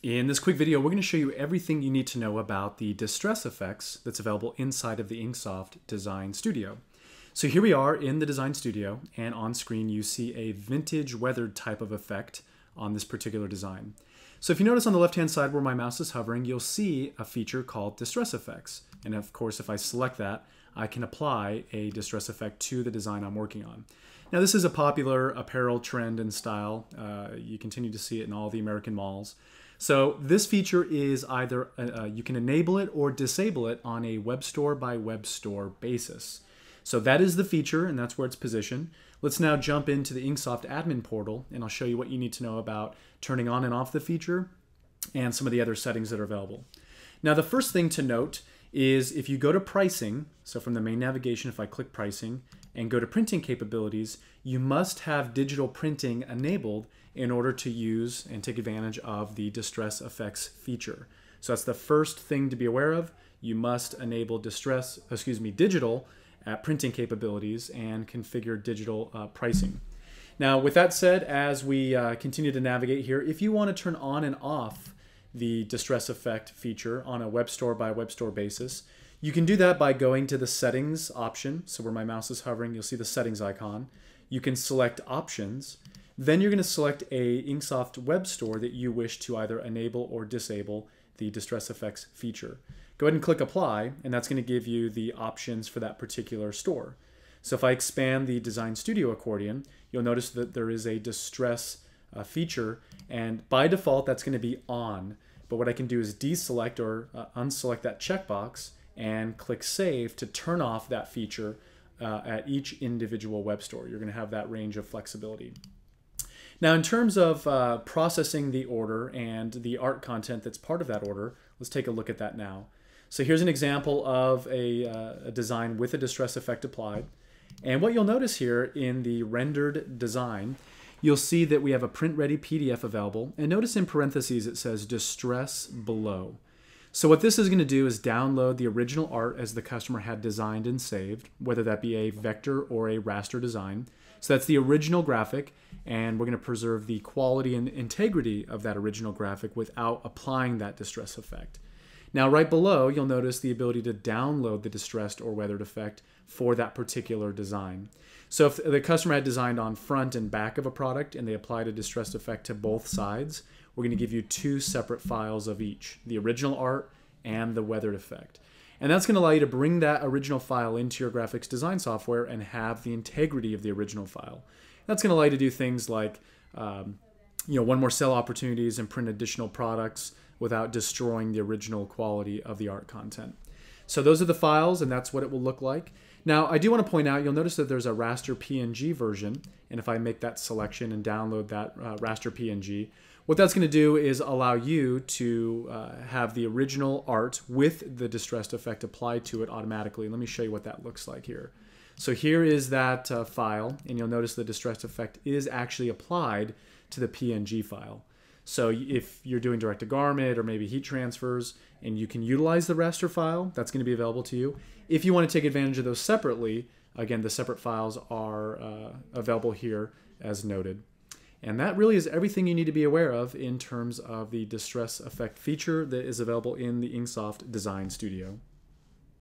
In this quick video, we're going to show you everything you need to know about the distress effects that's available inside of the Inksoft Design Studio. So here we are in the Design Studio, and on screen you see a vintage weathered type of effect on this particular design. So if you notice on the left-hand side where my mouse is hovering, you'll see a feature called Distress Effects. And of course, if I select that, I can apply a distress effect to the design I'm working on. Now this is a popular apparel trend and style. You continue to see it in all the American malls. So this feature is either, you can enable it or disable it on a web store by web store basis. So that is the feature, and that's where it's positioned. Let's now jump into the Inksoft admin portal, and I'll show you what you need to know about turning on and off the feature and some of the other settings that are available. Now the first thing to note is if you go to pricing, so from the main navigation, if I click pricing and go to printing capabilities, you must have digital printing enabled in order to use and take advantage of the distress effects feature. So that's the first thing to be aware of. You must enable digital printing capabilities and configure digital pricing. Now with that said, as we continue to navigate here, if you want to turn on and off the distress effect feature on a web store by web store basis, you can do that by going to the settings option. So where my mouse is hovering, you'll see the settings icon. You can select options. Then you're going to select a Inksoft web store that you wish to either enable or disable the distress effects feature. Go ahead and click apply, and that's going to give you the options for that particular store. So if I expand the Design Studio accordion, you'll notice that there is a distress feature, and by default that's going to be on. But what I can do is deselect or unselect that checkbox and click Save to turn off that feature at each individual web store. You're going to have that range of flexibility. Now in terms of processing the order and the art content that's part of that order, let's take a look at that now. So here's an example of a design with a distress effect applied. And what you'll notice here in the rendered design, you'll see that we have a print-ready PDF available. And notice in parentheses it says distress below. So what this is going to do is download the original art as the customer had designed and saved, whether that be a vector or a raster design. So that's the original graphic, and we're going to preserve the quality and integrity of that original graphic without applying that distress effect. Now right below, you'll notice the ability to download the distressed or weathered effect for that particular design. So if the customer had designed on front and back of a product and they applied a distressed effect to both sides, we're going to give you two separate files of each, the original art and the weathered effect. And that's going to allow you to bring that original file into your graphics design software and have the integrity of the original file. That's going to allow you to do things like one more sell opportunities and print additional products without destroying the original quality of the art content. So those are the files, and that's what it will look like. Now, I do want to point out, you'll notice that there's a raster PNG version, and if I make that selection and download that raster PNG, what that's going to do is allow you to have the original art with the distressed effect applied to it automatically. Let me show you what that looks like here. So here is that file, and you'll notice the distressed effect is actually applied to the PNG file. So if you're doing direct-to-garment or maybe heat transfers and you can utilize the raster file, that's going to be available to you. If you want to take advantage of those separately, again, the separate files are available here as noted. And that really is everything you need to be aware of in terms of the distress effect feature that is available in the Inksoft Design Studio.